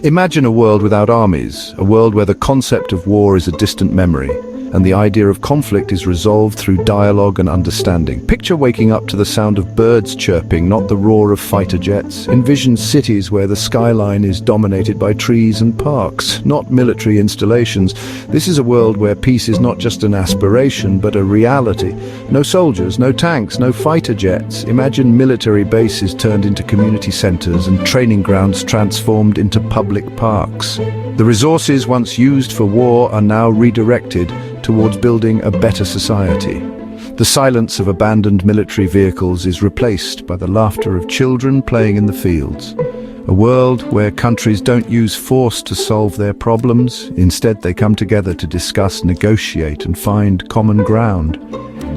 Imagine a world without armies, a world where the concept of war is a distant memory, and the idea of conflict is resolved through dialogue and understanding. Picture waking up to the sound of birds chirping, not the roar of fighter jets. Envision cities where the skyline is dominated by trees and parks, not military installations. This is a world where peace is not just an aspiration, but a reality. No soldiers, no tanks, no fighter jets. Imagine military bases turned into community centers and training grounds transformed into public parks. The resources once used for war are now redirected towards building a better society. The silence of abandoned military vehicles is replaced by the laughter of children playing in the fields. A world where countries don't use force to solve their problems. Instead, they come together to discuss, negotiate, and find common ground.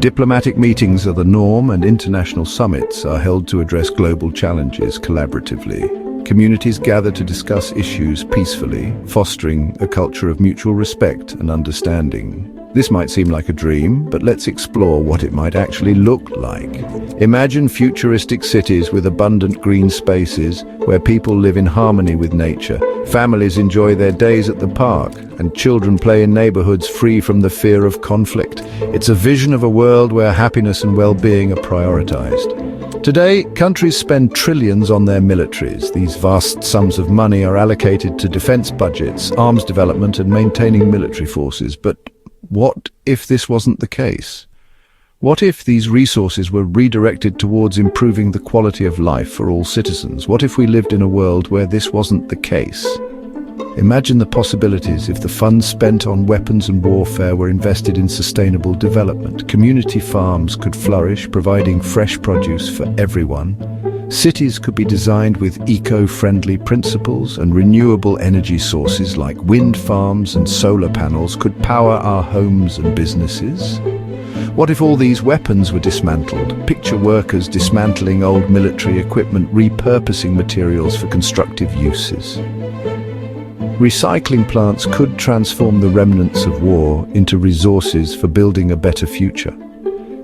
Diplomatic meetings are the norm, and international summits are held to address global challenges collaboratively. Communities gather to discuss issues peacefully, fostering a culture of mutual respect and understanding. This might seem like a dream, but let's explore what it might actually look like. Imagine futuristic cities with abundant green spaces where people live in harmony with nature. Families enjoy their days at the park, and children play in neighborhoods free from the fear of conflict. It's a vision of a world where happiness and well-being are prioritized. Today, countries spend trillions on their militaries. These vast sums of money are allocated to defense budgets, arms development, and maintaining military forces. But what if this wasn't the case? What if these resources were redirected towards improving the quality of life for all citizens? What if we lived in a world where this wasn't the case? Imagine the possibilities if the funds spent on weapons and warfare were invested in sustainable development. Community farms could flourish, providing fresh produce for everyone. Cities could be designed with eco-friendly principles, and renewable energy sources like wind farms and solar panels could power our homes and businesses. What if all these weapons were dismantled? Picture workers dismantling old military equipment, repurposing materials for constructive uses. Recycling plants could transform the remnants of war into resources for building a better future.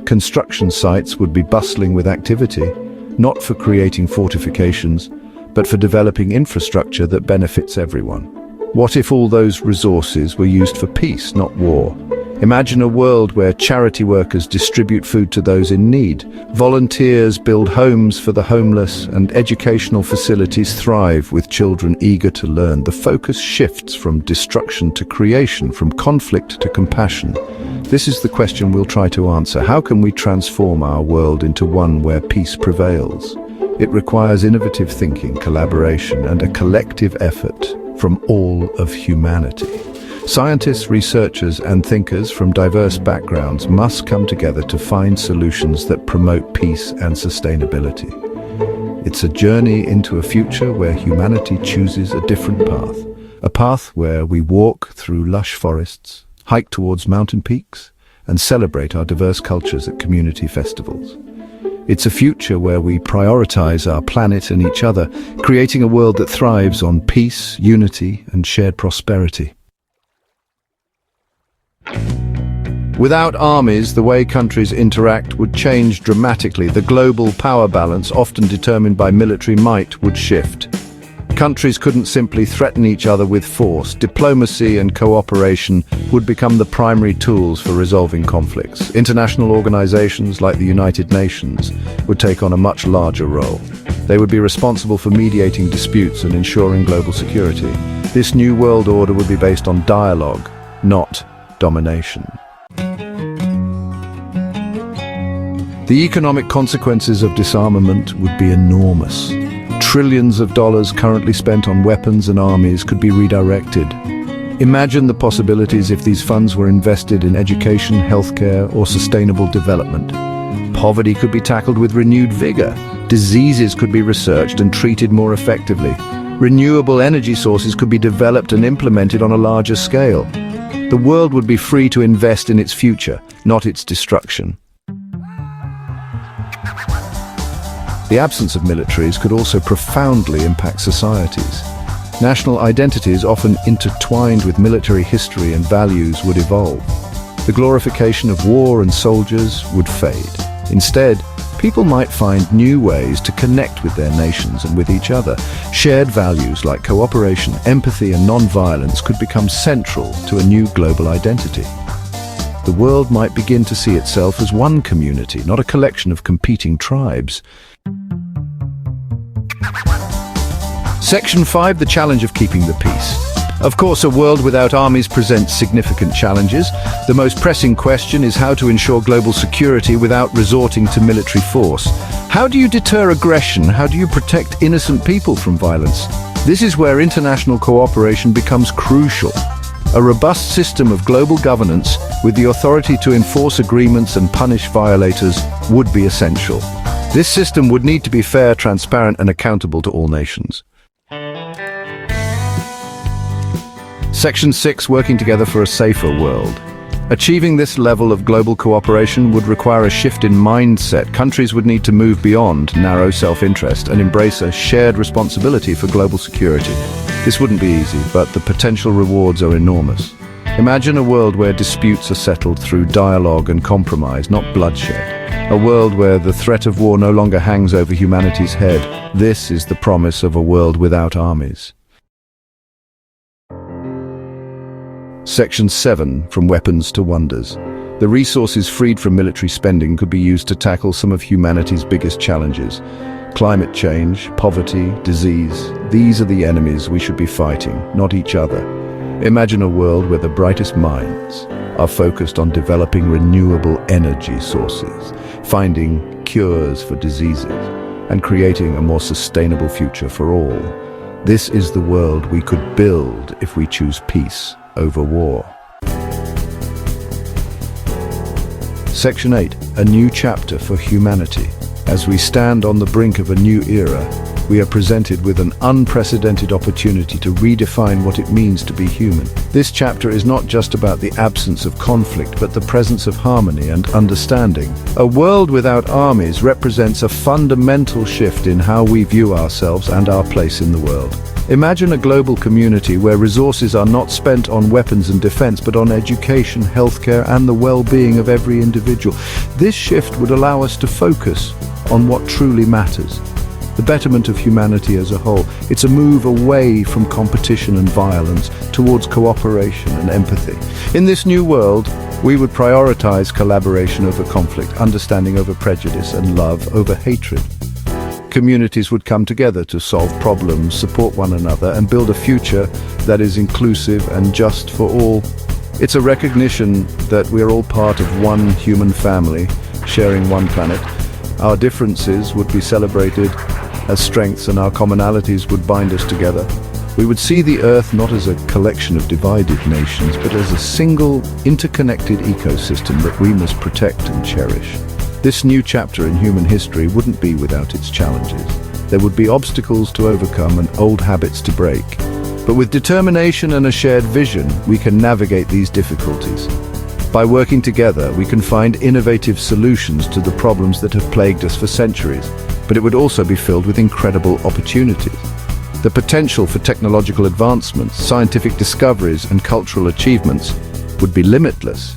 Construction sites would be bustling with activity, not for creating fortifications, but for developing infrastructure that benefits everyone. What if all those resources were used for peace, not war? Imagine a world where charity workers distribute food to those in need, volunteers build homes for the homeless, and educational facilities thrive with children eager to learn. The focus shifts from destruction to creation, from conflict to compassion. This is the question we'll try to answer. How can we transform our world into one where peace prevails? It requires innovative thinking, collaboration, and a collective effort from all of humanity. Scientists, researchers, and thinkers from diverse backgrounds must come together to find solutions that promote peace and sustainability. It's a journey into a future where humanity chooses a different path. A path where we walk through lush forests, hike towards mountain peaks, and celebrate our diverse cultures at community festivals. It's a future where we prioritize our planet and each other, creating a world that thrives on peace, unity, and shared prosperity. Without armies, the way countries interact would change dramatically. The global power balance, often determined by military might, would shift. Countries couldn't simply threaten each other with force. Diplomacy and cooperation would become the primary tools for resolving conflicts. International organizations like the United Nations would take on a much larger role. They would be responsible for mediating disputes and ensuring global security. This new world order would be based on dialogue, not domination. The economic consequences of disarmament would be enormous. Trillions of dollars currently spent on weapons and armies could be redirected. Imagine the possibilities if these funds were invested in education, healthcare, or sustainable development. Poverty could be tackled with renewed vigor. Diseases could be researched and treated more effectively. Renewable energy sources could be developed and implemented on a larger scale. The world would be free to invest in its future, not its destruction. The absence of militaries could also profoundly impact societies. National identities, often intertwined with military history and values, would evolve. The glorification of war and soldiers would fade. Instead, people might find new ways to connect with their nations and with each other. Shared values like cooperation, empathy, and non-violence could become central to a new global identity. The world might begin to see itself as one community, not a collection of competing tribes. Section 5, the challenge of keeping the peace. Of course, a world without armies presents significant challenges. The most pressing question is how to ensure global security without resorting to military force. How do you deter aggression? How do you protect innocent people from violence? This is where international cooperation becomes crucial. A robust system of global governance with the authority to enforce agreements and punish violators would be essential. This system would need to be fair, transparent, and accountable to all nations. Section 6, working together for a safer world. Achieving this level of global cooperation would require a shift in mindset. Countries would need to move beyond narrow self-interest and embrace a shared responsibility for global security. This wouldn't be easy, but the potential rewards are enormous. Imagine a world where disputes are settled through dialogue and compromise, not bloodshed. A world where the threat of war no longer hangs over humanity's head. This is the promise of a world without armies. Section 7, from weapons to wonders. The resources freed from military spending could be used to tackle some of humanity's biggest challenges. Climate change, poverty, disease. These are the enemies we should be fighting, not each other. Imagine a world where the brightest minds are focused on developing renewable energy sources, finding cures for diseases, and creating a more sustainable future for all. This is the world we could build if we choose peace over war. Section 8, a new chapter for humanity. As we stand on the brink of a new era, we are presented with an unprecedented opportunity to redefine what it means to be human. This chapter is not just about the absence of conflict, but the presence of harmony and understanding. A world without armies represents a fundamental shift in how we view ourselves and our place in the world. Imagine a global community where resources are not spent on weapons and defense, but on education, healthcare, and the well-being of every individual. This shift would allow us to focus on what truly matters, the betterment of humanity as a whole. It's a move away from competition and violence towards cooperation and empathy. In this new world, we would prioritize collaboration over conflict, understanding over prejudice, and love over hatred. Communities would come together to solve problems, support one another, and build a future that is inclusive and just for all. It's a recognition that we're all part of one human family, sharing one planet. Our differences would be celebrated as strengths, and our commonalities would bind us together. We would see the Earth not as a collection of divided nations, but as a single, interconnected ecosystem that we must protect and cherish. This new chapter in human history wouldn't be without its challenges. There would be obstacles to overcome and old habits to break. But with determination and a shared vision, we can navigate these difficulties. By working together, we can find innovative solutions to the problems that have plagued us for centuries, but it would also be filled with incredible opportunities. The potential for technological advancements, scientific discoveries, and cultural achievements would be limitless.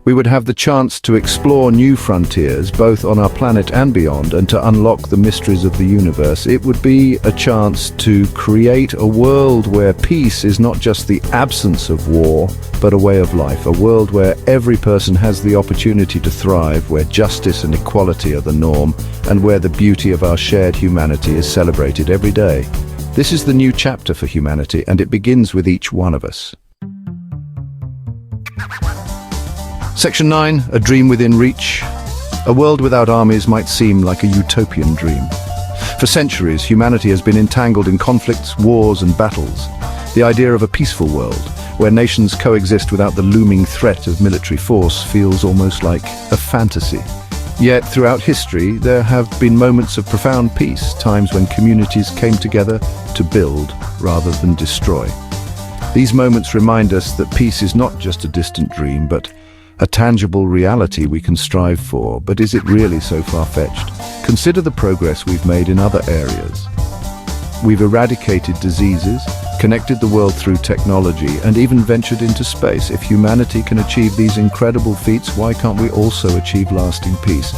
We would have the chance to explore new frontiers, both on our planet and beyond, and to unlock the mysteries of the universe. It would be a chance to create a world where peace is not just the absence of war, but a way of life. A world where every person has the opportunity to thrive, where justice and equality are the norm, and where the beauty of our shared humanity is celebrated every day. This is the new chapter for humanity, and it begins with each one of us. Section 9, a dream within reach. A world without armies might seem like a utopian dream. For centuries, humanity has been entangled in conflicts, wars, and battles. The idea of a peaceful world, where nations coexist without the looming threat of military force, feels almost like a fantasy. Yet, throughout history, there have been moments of profound peace, times when communities came together to build rather than destroy. These moments remind us that peace is not just a distant dream, but a tangible reality we can strive for. But is it really so far-fetched? Consider the progress we've made in other areas. We've eradicated diseases, connected the world through technology, and even ventured into space. If humanity can achieve these incredible feats, why can't we also achieve lasting peace?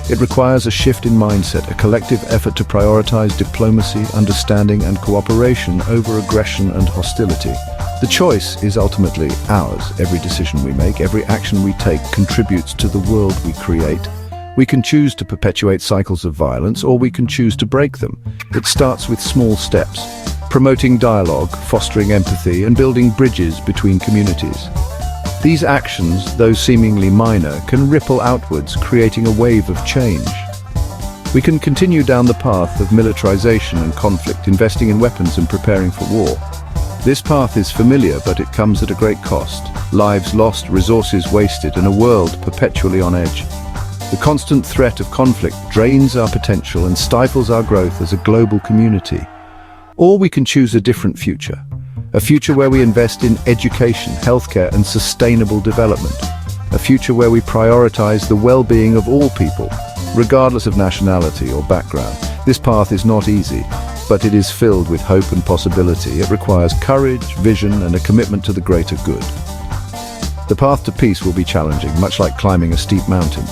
It requires a shift in mindset, a collective effort to prioritize diplomacy, understanding, and cooperation over aggression and hostility. The choice is ultimately ours. Every decision we make, every action we take contributes to the world we create. We can choose to perpetuate cycles of violence, or we can choose to break them. It starts with small steps, promoting dialogue, fostering empathy, and building bridges between communities. These actions, though seemingly minor, can ripple outwards, creating a wave of change. We can continue down the path of militarization and conflict, investing in weapons and preparing for war. This path is familiar, but it comes at a great cost. Lives lost, resources wasted, and a world perpetually on edge. The constant threat of conflict drains our potential and stifles our growth as a global community. Or we can choose a different future. A future where we invest in education, healthcare, and sustainable development. A future where we prioritize the well-being of all people, regardless of nationality or background. This path is not easy, but it is filled with hope and possibility. It requires courage, vision, and a commitment to the greater good. The path to peace will be challenging, much like climbing a steep mountain.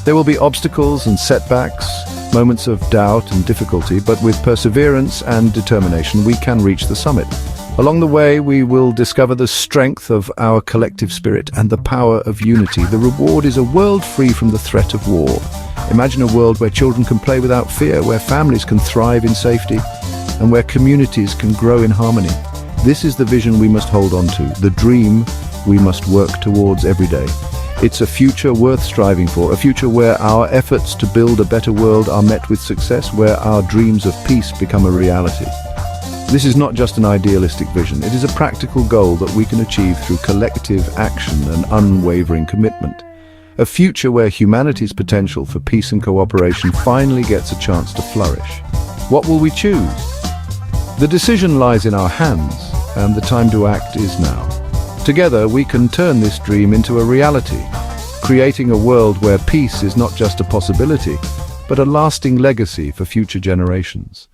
There will be obstacles and setbacks, moments of doubt and difficulty, but with perseverance and determination, we can reach the summit. Along the way, we will discover the strength of our collective spirit and the power of unity. The reward is a world free from the threat of war. Imagine a world where children can play without fear, where families can thrive in safety, and where communities can grow in harmony. This is the vision we must hold on to, the dream we must work towards every day. It's a future worth striving for, a future where our efforts to build a better world are met with success, where our dreams of peace become a reality. This is not just an idealistic vision, it is a practical goal that we can achieve through collective action and unwavering commitment. A future where humanity's potential for peace and cooperation finally gets a chance to flourish. What will we choose? The decision lies in our hands, and the time to act is now. Together, we can turn this dream into a reality, creating a world where peace is not just a possibility, but a lasting legacy for future generations.